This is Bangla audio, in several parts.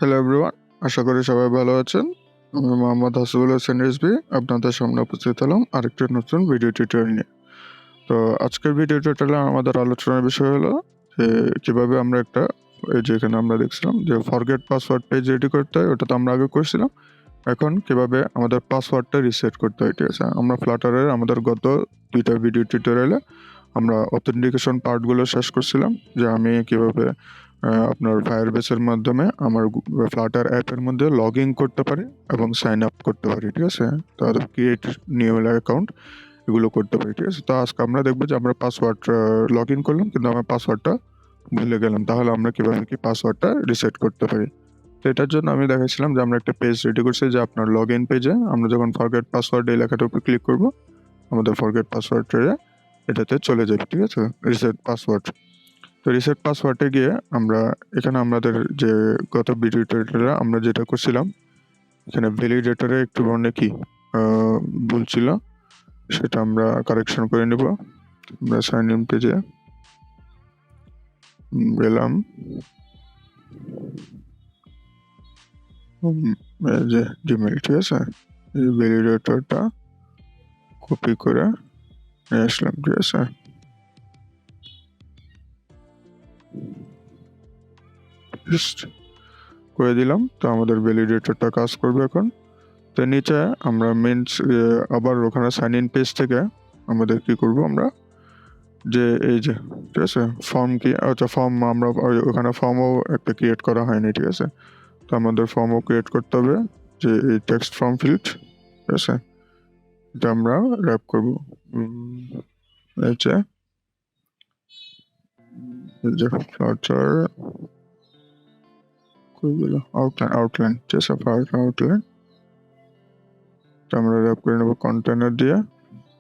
হ্যালো এভরিওয়ান, আশা করি সবাই ভালো আছেন। আমি মোহাম্মদ হাসিবুল হোসেন রিজভী আপনাদের সামনে উপস্থিত হলাম আরেকটি নতুন ভিডিও টিউটোরিয়াল নিয়ে। তো আজকের ভিডিও টিউটোরিয়ালে আমাদের আলোচনার বিষয় হলো যে কীভাবে আমরা একটা যেখানে আমরা দেখছিলাম যে ফরগেট পাসওয়ার্ড পেজ রেডি করতে হয়, ওটা তো আমরা আগে করছিলাম। এখন কীভাবে আমাদের পাসওয়ার্ডটা রিসেট করতে হয়, ঠিক আছে। আমরা ফ্লাটারের আমাদের গত দুইটা ভিডিও টিউটোরিয়ালে আমরা অথেন্টিকেশন পার্টগুলো শেষ করছিলাম, যে আমি কীভাবে আপনার ফায়ারবেসের মাধ্যমে আমার ফ্লাটার অ্যাপের মধ্যে লগ ইন করতে পারি এবং সাইন আপ করতে পারি, ঠিক আছে। তাহলে ক্রিয়েট নিউ অ্যাকাউন্ট এগুলো করতে পারি, ঠিক আছে। তো আজকে আমরা দেখবো যে আমরা পাসওয়ার্ড লগ ইন করলাম কিন্তু আমার পাসওয়ার্ডটা ভুলে গেলাম, তাহলে আমরা কীভাবে কি পাসওয়ার্ডটা রিসেট করতে পারি। তো এটার জন্য আমি দেখাচ্ছিলাম যে আমরা একটা পেজ রেডি করছি, যে আপনার লগ ইন পেজে আমরা যখন ফরগেট পাসওয়ার্ড এই লেখাটার উপর ক্লিক করবো, আমাদের ফরগেট পাসওয়ার্ডটা এটাতে চলে যাবে, ঠিক আছে, রিসেট পাসওয়ার্ড। তো রিসেট পাসওয়ার্ডে গিয়ে আমরা এখানে আমাদের যে গত ভিডিওটা আমরা যেটা করছিলাম, এখানে ভ্যালিডেটরে একটু বর্ণে কি ভুল ছিল, সেটা আমরা কারেকশন করে নেব। আমরা সাইন ইন পেজে গেলাম, যে জিমেল, ঠিক আছে, এই ভ্যালিডেটরটা কপি করে নিয়ে আসলাম, ঠিক আছে। করে দিলাম, তো আমাদের ভ্যালিডেটরটা কাজ করবে এখন। তো নিচে আমরা আবার ওখানে সাইন ইন পেজ থেকে আমাদের কি করব, আমরা যে এই যে, ঠিক আছে, ফর্ম কি, আচ্ছা ফর্ম আমরা ওখানে ফর্মও একটা ক্রিয়েট করা হয়নি, ঠিক আছে। তো আমাদের ফর্মও ক্রিয়েট করতে হবে, যে এই টেক্সট ফর্ম ফিল্ড, ঠিক আছে, এটা আমরা র্যাপ করব এই যে ফ্লাটার আউটলাইন, ঠিক আছে, আউটলাইন আমরা র্যাপ করে নেব কন্টেনার দিয়ে।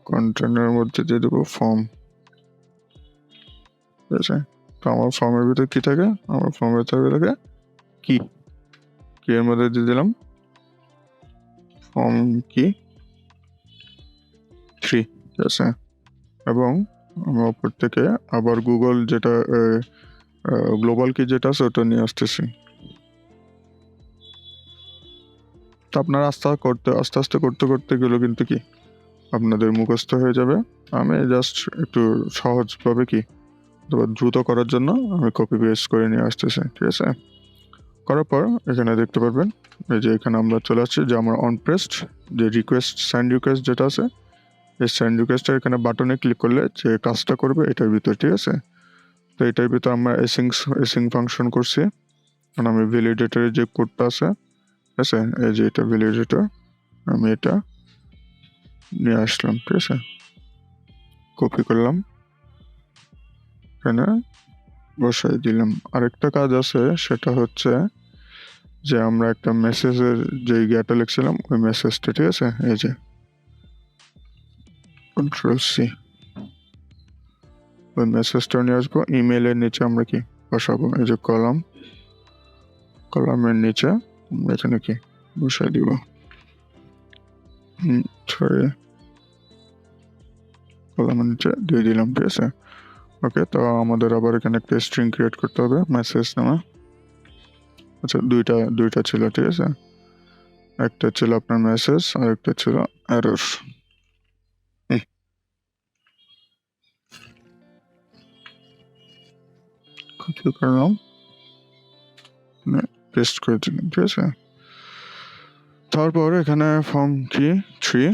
কন্টেনারের মধ্যে দিয়ে দেবো ফর্ম, ঠিক আছে। তো আমার ফর্মের ভিতরে কি থাকে, আমার ফর্মের ভিতরে থাকে কি এর মধ্যে দিয়ে দিলাম ফর্ম কি 3, ঠিক আছে। এবং আমার উপর থেকে আবার গুগল যেটা গ্লোবাল কি যেটা আছে ওটা নিয়ে আসতেছি। তো আপনারা আস্তে আস্তে করতে গেলেও কিন্তু কি আপনাদের মুখস্থ হয়ে যাবে। আমি জাস্ট একটু সহজভাবে কি দ্রুত করার জন্য আমি কপি পেস্ট করে নিয়ে আসতেছি, ঠিক আছে। করার পর এখানে দেখতে পারবেন এই যে এখানে আমরা চলে আসছি যে আমার অনপ্রেসড যে সেন্ড রিকোয়েস্ট যেটা আছে, এই সেন্ড রিকোয়েস্টটা এখানে বাটনে ক্লিক করলে যে কাজটা করবে এটার ভিতর, ঠিক আছে। তো এটার ভিতর আমরা এসিং ফাংশন করছি, কারণ আমি ভ্যালিডেটরের যে কোডটা আছে, ঠিক আছে, এই যে এটা ভ্যালিডেটর, আমি এটা নিয়ে আসলাম, ঠিক আছে, কপি করলাম, এখানে বসাই দিলাম। আরেকটা কাজ আছে, সেটা হচ্ছে যে আমরা একটা মেসেজের যে গেটটা লিখছিলাম ওই মেসেজটা, ঠিক আছে, এই যে Ctrl+C, ওই মেসেজটা নিয়ে আসবো। ইমেলের নিচে আমরা কি বসাবো, এই যে কলামের নিচে আমরা এখানে কি বসাই দিব, কলামের নিচে দিয়ে দিলাম, ঠিক আছে। ওকে, তো আমাদের আবার এখানে একটা স্ট্রিং ক্রিয়েট করতে হবে মেসেজ নামে। আচ্ছা, দুইটা ছিল, ঠিক আছে, একটা ছিল আপনার মেসেজ আর একটা ছিল এরর। কপি করলাম, পেস্ট করে দিলাম, ঠিক আছে। তারপর এখানে ফর্ম কি 3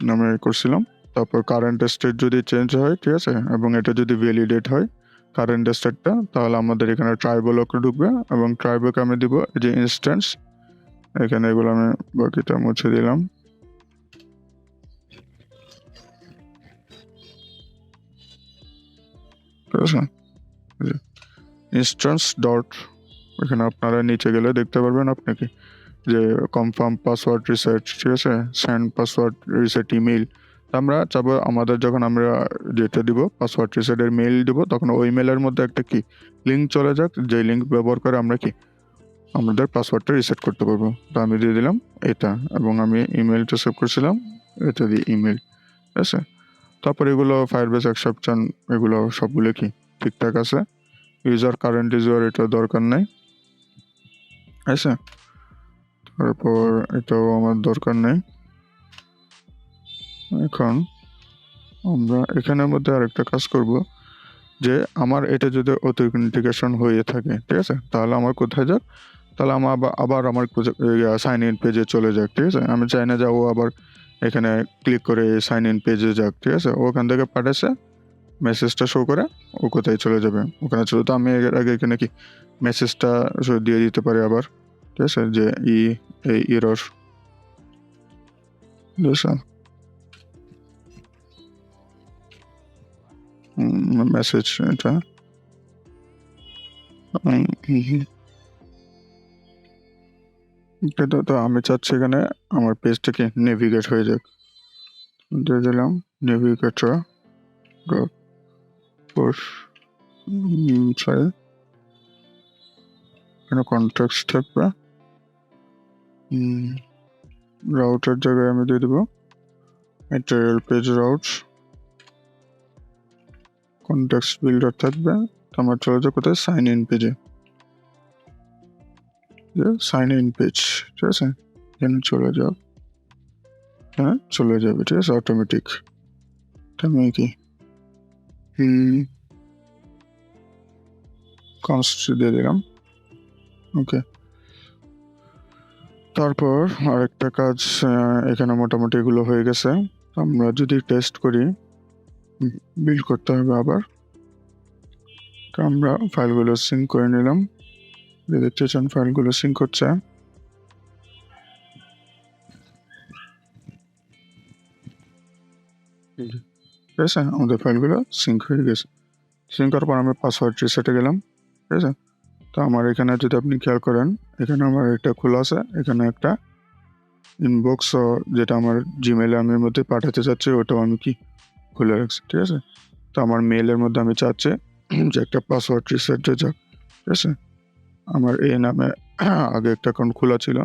নামে করছিলাম। তারপর কারেন্ট স্টেট যদি চেঞ্জ হয়, ঠিক আছে, এবং এটা যদি ভ্যালিডেট হয় কারেন্ট স্টেটটা, তাহলে আমাদের এখানে ট্রাইবলকে ঢুকবে এবং ট্রাইবলকে আমি দিব যে ইনস্ট্যান্স, এখানে এগুলো আমি বাকিটা মুছে দিলাম, ঠিক আছে। ইনস্ট্যান্স ডট, এখানে আপনারা নিচে গেলে দেখতে পারবেন আপনাকে যে কনফার্ম পাসওয়ার্ড রিসেট, ঠিক আছে, সেন্ড পাসওয়ার্ড রিসেট ইমেইল। আমরা চাবো আমাদের যখন আমরা যেটা দিব পাসওয়ার্ড রিসেটের মেইল দিব, তখন ওই মেলের মধ্যে একটা কি লিঙ্ক চলে যাক, যে লিঙ্ক ব্যবহার করে আমরা কি আমাদের পাসওয়ার্ডটা রিসেট করতে পারবো। তো আমি দিয়ে দিলাম এটা, এবং আমি ইমেলটা সেভ করছিলাম, এটা দিয়ে ইমেল, ঠিক আছে। তারপর এগুলো ফায়ারবেস এক্সেপশন, এগুলো সবগুলো কি ঠিকঠাক আছে। ইউজার কারেন্ট ইউজার এটা দরকার নেই, আছে। তারপর এটাও আমার দরকার নেই। এখন আমরা এখানের মধ্যে আরেকটা কাজ করব, যে আমার এটা যদি অথেন্টিকেশন হয়ে থাকে, ঠিক আছে, তাহলে আমার কোথায় যাক, তাহলে আমার আবার আমার সাইন ইন পেজে চলে যাক, ঠিক আছে। আমি চাই না যাবো আবার এখানে ক্লিক করে সাইন ইন পেজে যাক, ঠিক আছে। ওখান থেকে পাঠাচ্ছে মেসেজটা শো করে ও কোথায় চলে যাবে ওখানে চলে। তো আমি এর আগে এখানে কি মেসেজটা দিয়ে দিতে পারি আবার, ঠিক আছে, যে এই এরর মেসেজ এটা এটা তো আমি চাচ্ছি এখানে আমার পেজটাকে নেভিগেট হয়ে যাক। দিয়ে দিলাম নেভিগেটর ডট পুশ, সরি এখানে কন্ট্যাক্টস থাকবে। রাউটের জায়গায় আমি দিয়ে দেবো material page route, contacts builder থাকবে। আমার চলে যাবে কোথায়, সাইন ইন পেজে, সাইন ইন পেজ, ঠিক আছে। এখানে চলে যাও, হ্যাঁ চলে যাবে, ঠিক আছে, অটোমেটিক। আমি কি কনস্ট দিয়ে দিলাম, ওকে। তারপর আরেকটা কাজ, এখানে মোটামুটি এগুলো হয়ে গেছে। আমরা যদি টেস্ট করি, বিল্ড করতে হবে আবার। তো আমরা ফাইলগুলো সিঙ্ক করে নিলাম, দেখতে চান ফাইলগুলো সিঙ্ক করছে। ঠিক আছে, আমাদের ফাইলগুলো সিঙ্ক হয়ে গেছে। সিঙ্ক করার পর আমি পাসওয়ার্ড রিসেটে গেলাম, ঠিক আছে। তো আমার এখানে যদি আপনি খেয়াল করেন, এখানে আমার একটা খোলা আছে, এখানে একটা ইনবক্স যেটা আমার জিমেলে আমি মধ্যে পাঠাতে চাচ্ছি ওটাও আমি কি খুলে রাখছি, ঠিক আছে। তো আমার মেইলের মধ্যে আমি চাচ্ছি যে একটা পাসওয়ার্ড রিসেট যাক, ঠিক আছে। আমার এই নামে আগে একটা অ্যাকাউন্ট খোলা ছিল,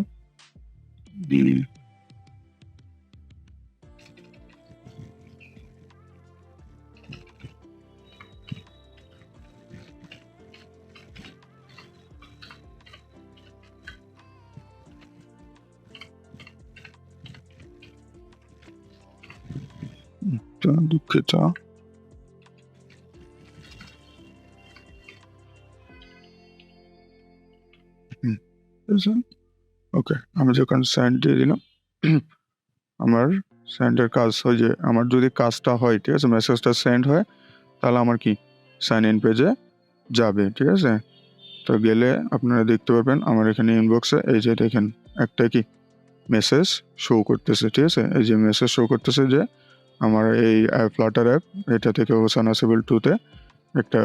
দুঃখিত। ওকে, আমি যখন সেন্ড দিয়ে দিলাম, আমার সেন্ডের কাজ হয় যে আমার যদি কাজটা হয়, ঠিক আছে, মেসেজটা সেন্ড হয়, তাহলে আমার কি সাইন ইন পেজে যাবে, ঠিক আছে। তো গেলে আপনারা দেখতে পারবেন আমার এখানে ইনবক্সে এই যে দেখেন একটা কি মেসেজ শো করতেছে, ঠিক আছে। এই যে মেসেজ শো করতেছে যে আমার এই ফ্লাটার অ্যাপ এটা থেকে হোসান আসেবল 2-তে একটা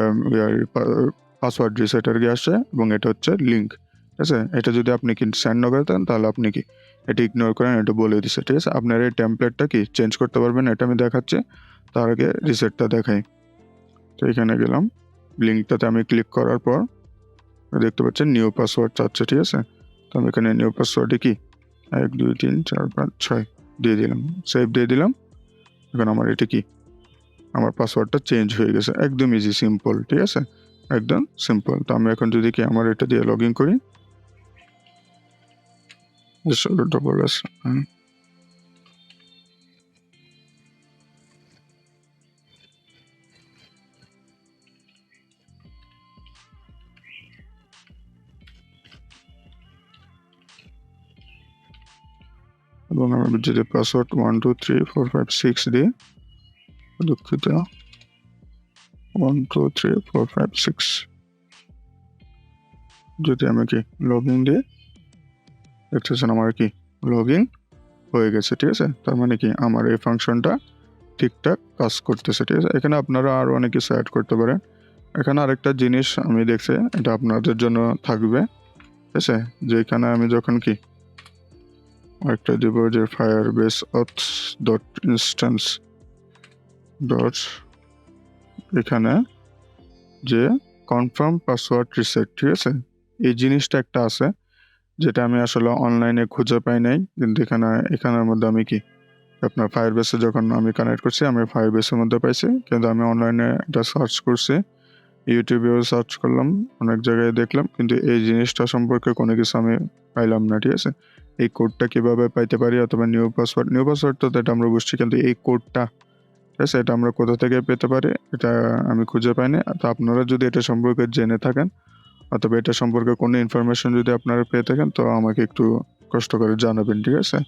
পাসওয়ার্ড রিসেটার গিয়ে আসছে এবং এটা হচ্ছে লিঙ্ক, ঠিক আছে। এটা যদি আপনি কি সেন্ড না করতেন তাহলে আপনি কি এটা ইগনোর করেন, এটা বলে দিচ্ছে, ঠিক আছে। আপনার এই টেমপ্লেটটা কি চেঞ্জ করতে পারবেন, এটা আমি দেখাচ্ছি। তার আগে রিসেটটা দেখাই। তো এখানে গেলাম, লিঙ্কটাতে আমি ক্লিক করার পর দেখতে পাচ্ছেন নিউ পাসওয়ার্ড চাচ্ছে, ঠিক আছে। তো আমি এখানে নিউ পাসওয়ার্ডে কি 1 2 3 4 5 6 দিয়ে দিলাম, সেভ দিয়ে দিলাম। এখন আমার এটা কি আমার পাসওয়ার্ডটা চেঞ্জ হয়ে গেছে, একদম ইজি সিম্পল, ঠিক আছে, একদম সিম্পল। তো আমি এখন যদি কি আমার এটা দিয়ে লগ ইন করি, ডবল এস, এবং আমি যদি পাসওয়ার্ড 1 2 3 4 5 6 দিয়ে, দুঃখিত, 1 2 3 4 5 6 যদি আমি কি লগ ইন দিয়ে দেখতেছেন আমার কি লগ ইন হয়ে গেছে, ঠিক আছে। তার মানে কি আমার এই ফাংশনটা ঠিকঠাক কাজ করতেছে, ঠিক আছে। এখানে আপনারা আরও অনেক কিছু অ্যাড করতে পারেন। এখানে আরেকটা জিনিস আমি দেখছি, এটা আপনাদের জন্য থাকবে, ঠিক আছে। যে এখানে আমি যখন কি একটা দিব যে Firebase Auth dot instance dot, এখানে যে কনফার্ম পাসওয়ার্ড রিসেট, ঠিক আছে, এই জিনিসটা একটা আছে যেটা আমি আসলে অনলাইনে খুঁজে পাই নাই, কিন্তু এখানের মধ্যে আমি কি আপনার ফায়ারবেসে যখন আমি কানেক্ট করছি আমি ফায়ারবেসের মধ্যে পাইছি, কিন্তু আমি অনলাইনে এটা সার্চ করছি ইউটিউবেও সার্চ করলাম, অনেক জায়গায় দেখলাম, কিন্তু এই জিনিসটা সম্পর্কে কোনো কিছু আমি পাইলাম না। ঠিক আছে, এই কোডটা কিভাবে পাইতে পারি, অথবা নিউ পাসওয়ার্ড তো এটা আমরা বুঝছি, কিন্তু এই কোডটা, ঠিক আছে, এটা আমরা কোথা থেকে পেতে পারি এটা আমি খুঁজে পাইনি। তো আপনারা যদি এটা সম্পর্কে জেনে থাকেন, অথবা এটা সম্পর্কে কোনো ইনফরমেশন যদি আপনারা পেয়ে থাকেন, তো আমাকে একটু কষ্ট করে জানাবেন। ঠিক আছে,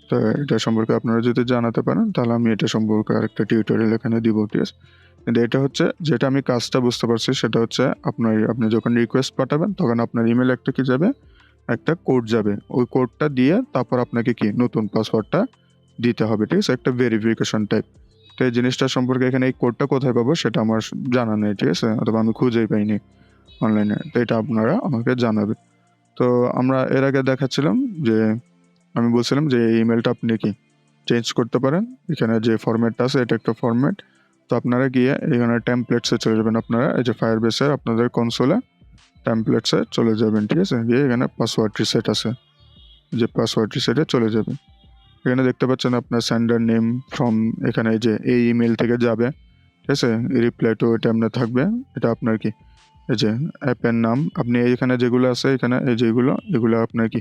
তো এটা সম্পর্কে আপনারা যদি জানাতে পারেন, তাহলে আমি এটা সম্পর্কে আরেকটা টিউটোরিয়াল এখানে দিব। ঠিক আছে, কিন্তু এটা হচ্ছে যেটা আমি কাজটা বুঝতে পারছি, সেটা হচ্ছে আপনি যখন রিকোয়েস্ট পাঠাবেন, তখন আপনার ইমেল একটা কি যাবে, একটা কোড যাবে। ওই কোডটা দিয়ে তারপর আপনাকে কি নতুন পাসওয়ার্ডটা দিতে হবে। ঠিক আছে, একটা ভেরিফিকেশন টাইপ। তো এই জিনিসটা সম্পর্কে এখানে এই কোডটা কোথায় পাবো সেটা আমার জানা নেই। ঠিক আছে, অথবা আমি খুঁজেই পাইনি অনলাইনে। তো এটা আপনারা আমাকে জানাবেন। তো আমরা এর আগে দেখাচ্ছিলাম যে আমি বলছিলাম যে এই ইমেলটা আপনি কি চেঞ্জ করতে পারেন। এখানে যে ফরম্যাটটা আছে, এটা একটা ফরম্যাট। তো আপনারা গিয়ে এখানে টেমপ্লেটসে চলে যাবেন। আপনারা এই যে ফায়ারবেসের আপনাদের কনসোলে টেমপ্লেটসে চলে যাবেন। ঠিক আছে, গিয়ে এখানে পাসওয়ার্ড রিসেট আছে, যে পাসওয়ার্ড রিসেটে চলে যাবেন। এখানে দেখতে পাচ্ছেন আপনার সেন্ডার নেম ফ্রম, এখানে এই যে এই ইমেল থেকে যাবে। ঠিক আছে, রিপ্লাই টু এটা আপনার থাকবে। এটা আপনার কি এই যে অ্যাপের নাম, আপনি এইখানে যেগুলো আছে, এখানে এই যেগুলো, এগুলো আপনার কি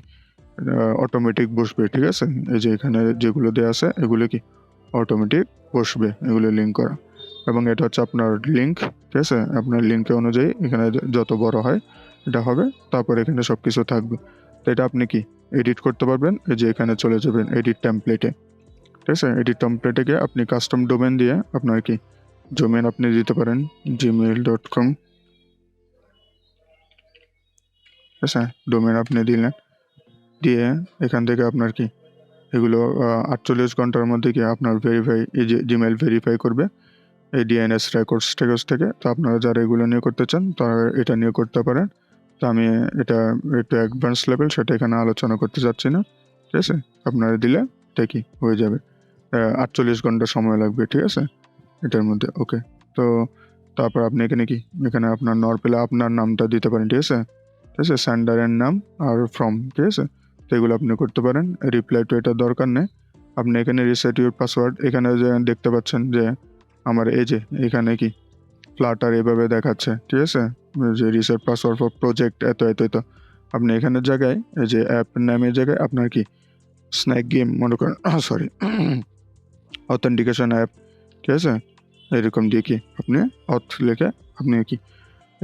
অটোমেটিক বসবে। ঠিক আছে, এই যে এখানে যেগুলো দেওয়া আছে এগুলো কি অটোমেটিক বসবে, এগুলো লিঙ্ক করা। এবং এটা হচ্ছে আপনার লিঙ্ক। ঠিক আছে, আপনার লিঙ্কে অনুযায়ী এখানে যত বড় হয় এটা হবে, তারপর এখানে সব কিছু থাকবে। তো এটা আপনি কি এডিট করতে পারবেন। এই যে এখানে চলে যাবেন এডিট টেমপ্লেটে। ঠিক আছে, এডিট টেমপ্লেটে গিয়ে আপনি কাস্টম ডোমেন দিয়ে আপনার কি ডোমেন আপনি দিতে পারেন gmail.com। ঠিক আছে, ডোমেন আপনি দিলেন, দিয়ে এখান থেকে আপনার কি এগুলো 48 ঘন্টার মধ্যে কি আপনার ভেরিফাই, এই যে জিমেল ভেরিফাই করবে এই ডিএনএস রেকর্ডস টেকস থেকে। তো আপনারা যারা এগুলো নিয়ে করতে চান তারা এটা নিয়ে করতে পারেন। তো আমি এটা একটু অ্যাডভান্স লেভেল, সেটা এখানে আলোচনা করতে চাচ্ছি না। ঠিক আছে, আপনারা দিলে এটা কি হয়ে যাবে, 48 ঘন্টা সময় লাগবে। ঠিক আছে, এটার মধ্যে। ওকে, তো তারপর আপনি এখানে কি এখানে আপনার নরপেলে আপনার নামটা দিতে পারেন। ঠিক আছে, ঠিক আছে, সেন্ডারের নাম আর ফ্রম। ঠিক আছে, তো এগুলো আপনি করতে পারেন। রিপ্লাই টু এটা দরকার নেই। আপনি এখানে রিসেট ইউর পাসওয়ার্ড, এখানে যে দেখতে পাচ্ছেন যে আমার এই যে এখানে কি ফ্লাটার এভাবে দেখাচ্ছে। ঠিক আছে, যে রিসেট পাসওয়ার্ড ফর প্রজেক্ট এত এত এত, আপনি এখানের জায়গায় এই যে অ্যাপ নামের জায়গায় আপনার কি স্ন্যাক গেম মনে করেন, সরি, অথেন্টিকেশন অ্যাপ। ঠিক আছে, এরকম দিয়ে কি আপনি অথ লিখে আপনি কি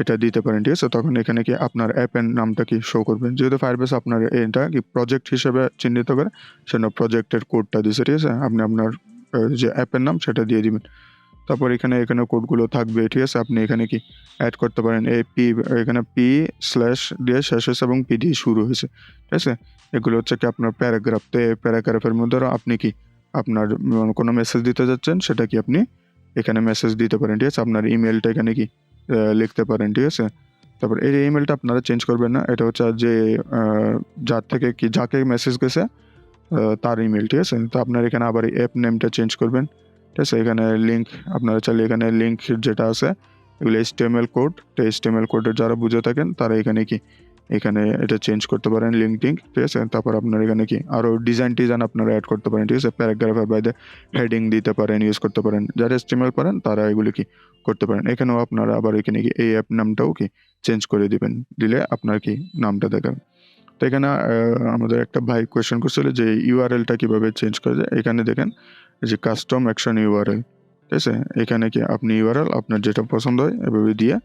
এটা দিতে পারেন। ঠিক আছে, তখন এখানে কি আপনার অ্যাপের নামটা কি শো করবেন, যেহেতু ফায়ারবেস আপনার এটা কি প্রজেক্ট হিসেবে চিহ্নিত করে, সেজন্য প্রজেক্টের কোডটা দিয়েছে। ঠিক আছে, আপনি আপনার যে অ্যাপের নাম সেটা দিয়ে দিবেন। তারপর এখানে কোডগুলো থাকবে। ঠিক আছে, আপনি এখানে কি অ্যাড করতে পারেন। এই পি, এখানে পি স্ল্যাশ দিয়ে শেষ হয়েছে এবং পি দিয়ে শুরু হয়েছে। ঠিক আছে, এগুলো হচ্ছে কি আপনার প্যারাগ্রাফ। তো এই প্যারাগ্রাফের মধ্যে আপনি কি আপনার কোনো মেসেজ দিতে যাচ্ছেন, সেটা কি আপনি এখানে মেসেজ দিতে পারেন। ঠিক আছে, আপনার ইমেলটা এখানে কি লিখতে পারেন। ঠিক আছে, তারপর এই ইমেলটা আপনারা চেঞ্জ করবেন না, এটা হচ্ছে যে যার থেকে কি যাকে মেসেজ গেছে তার ইমেল। ঠিক আছে, তো আপনার এখানে আবার অ্যাপ নেমটা চেঞ্জ করবেন। ঠিক আছে, এখানে লিঙ্ক আপনারা চাইলে এখানে লিঙ্ক যেটা আছে এগুলো HTML কোড। তো HTML কোডের যারা বুঝে থাকেন তারা এখানে কি এখানে এটা চেঞ্জ করতে পারেন লিঙ্ক টিঙ্ক। ঠিক আছে, তারপর আপনার এখানে কি আরও ডিজাইন আপনারা অ্যাড করতে পারেন। ঠিক আছে, প্যারাগ্রাফের বাইরে হেডিং দিতে পারেন, ইউজ করতে পারেন। যারা HTML পারেন তারা এগুলি কি করতে পারেন। এখানেও আপনারা আবার এখানে কি এই অ্যাপ নামটাও কি চেঞ্জ করে দিবেন, দিলে আপনার কি নামটা দেখাবে। তো এখানে আমাদের একটা ভাই কোয়েশ্চেন করছিল যে ইউআরএলটা কীভাবে চেঞ্জ করা যায়। এখানে দেখেন যে কাস্টম অ্যাকশন ইউআরএল। ঠিক আছে, এখানে কি আপনি ইউআরএল আপনার যেটা পছন্দ হয় এভাবে দিয়ে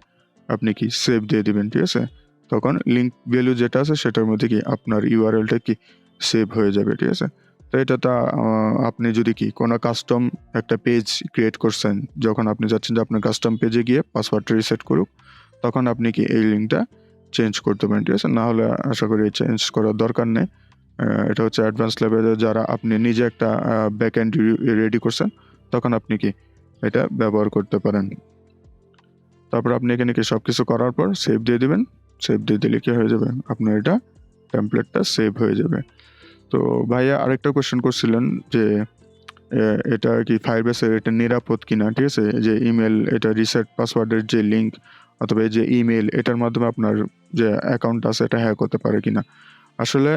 আপনি কি সেভ দিয়ে দিবেন। ঠিক আছে, তখন লিঙ্ক ভ্যালু যেটা আছে সেটার মধ্যে কি আপনার ইউআরএলটা কি সেভ হয়ে যাবে। ঠিক আছে, তো এটা তো আপনি যদি কি কোনো কাস্টম একটা পেজ ক্রিয়েট করছেন, যখন আপনি যাচ্ছেন যে আপনার কাস্টম পেজে গিয়ে পাসওয়ার্ডটা রিসেট করুক, তখন আপনি কি এই লিঙ্কটা চেঞ্জ করতে পারেন। ঠিক আছে, না হলে আশা করি চেঞ্জ করার দরকার নেই। এটা হচ্ছে অ্যাডভান্স লেভেলে যারা আপনি নিজে একটা ব্যাকএন্ড রেডি করছেন, তখন আপনি কি এটা ব্যবহার করতে পারেন। তারপর আপনি এখানে কি সব কিছু করার পর সেভ দিয়ে দিবেন। সেভ দিয়ে দিলে কি হয়ে যাবে, আপনার এটা টেমপ্লেটটা সেভ হয়ে যাবে। তো ভাইয়া আরেকটা কোয়েশ্চেন করছিলেন যে এটা কি ফায়ারবেসের এটা নিরাপদ কিনা। ঠিক আছে, যে ইমেল এটা রিসেট পাসওয়ার্ডের যে লিঙ্ক অথবা এই যে ইমেল, এটার মাধ্যমে আপনার যে অ্যাকাউন্ট আছে এটা হ্যাক হতে পারে কিনা। আসলে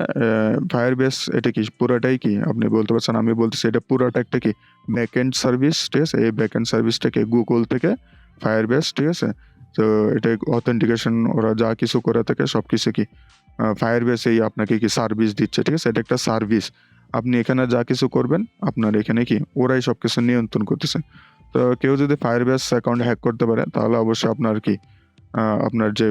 ফায়ারবেস এটা কি পুরোটাই কি আপনি বলতে পারছেন, আমি বলতেছি এটা পুরোটা একটা কি ব্যাকএন্ড সার্ভিস। ঠিক আছে, এই ব্যাকএন্ড সার্ভিসটাকে গুগল থেকে ফায়ারবেস, ঠিক আছে, তো এটা অথেন্টিকেশন ওরা যা কিছু করে থাকে সব কিছু কি ফায়ারবেসেই আপনাকে কি সার্ভিস দিচ্ছে, ঠিক আছে? এটা একটা সার্ভিস। আপনি এখানে যা কিছু করবেন আপনার এখানে কি ওরাই সব কিছু নিয়ন্ত্রণ করতেছে। তো কেউ যদি ফায়ারবেস অ্যাকাউন্ট হ্যাক করতে পারে তাহলে অবশ্যই আপনার কি আপনার যে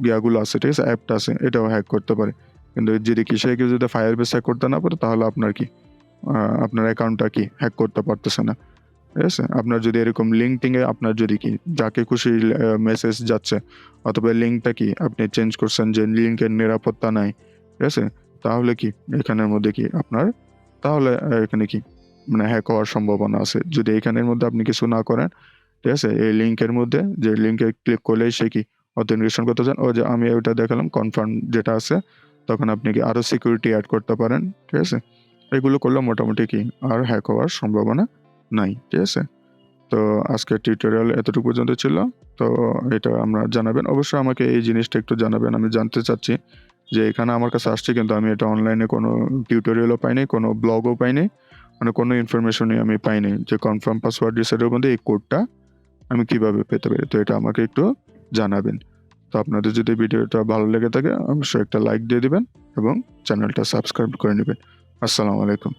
ইয়াগুলো আছে, ঠিক আছে, অ্যাপটা আছে, এটাও হ্যাক করতে পারে। কিন্তু যদি কেউ যদি ফায়ারবেস হ্যাক করতে না পারে তাহলে আপনার কি আপনার অ্যাকাউন্টটা কি হ্যাক করতে পারতেছে না, ঠিক আছে? আপনার যদি এরকম লিঙ্কটিংয়ে আপনার যদি কি যাকে খুশি মেসেজ যাচ্ছে অথবা লিঙ্কটা কি আপনি চেঞ্জ করছেন যে লিঙ্কের নিরাপত্তা নাই, ঠিক আছে, তাহলে কি এখানের মধ্যে কি আপনার তাহলে এখানে কি মানে হ্যাক হওয়ার সম্ভাবনা আছে। যদি এখানের মধ্যে আপনি কিছু না করেন, ঠিক আছে, এই লিঙ্কের মধ্যে যে লিঙ্কে ক্লিক করলেই সে কি অথেন্টিকেশন করতে চান, ও যে আমি ওইটা দেখালাম কনফার্ম যেটা আছে, তখন আপনি কি আরও সিকিউরিটি অ্যাড করতে পারেন, ঠিক আছে? এগুলো করলে মোটামুটি কি আর হ্যাক হওয়ার সম্ভাবনা নাই, ঠিক আছে? তো আজকের টিউটোরিয়াল এতটুকু পর্যন্ত ছিল। তো এটা আমরা জানাবেন, অবশ্যই আমাকে এই জিনিসটা একটু জানাবেন। আমি জানতে চাচ্ছি যে এখানে আমার কাছে আসছে কিন্তু আমি এটা অনলাইনে কোনো টিউটোরিয়ালও পাইনি, কোনো ব্লগও পাইনি, মানে কোনো ইনফরমেশনই আমি পাইনি যে কনফার্ম পাসওয়ার্ড রিসেটের মধ্যে এই কোডটা আমি কিভাবে পেতে পারি। তো এটা আমাকে একটু জানাবেন। তো আপনাদের যদি ভিডিওটা ভালো লেগে থাকে অবশ্যই একটা লাইক দিয়ে দিবেন এবং চ্যানেলটা সাবস্ক্রাইব করে নেবেন। আসসালামু আলাইকুম।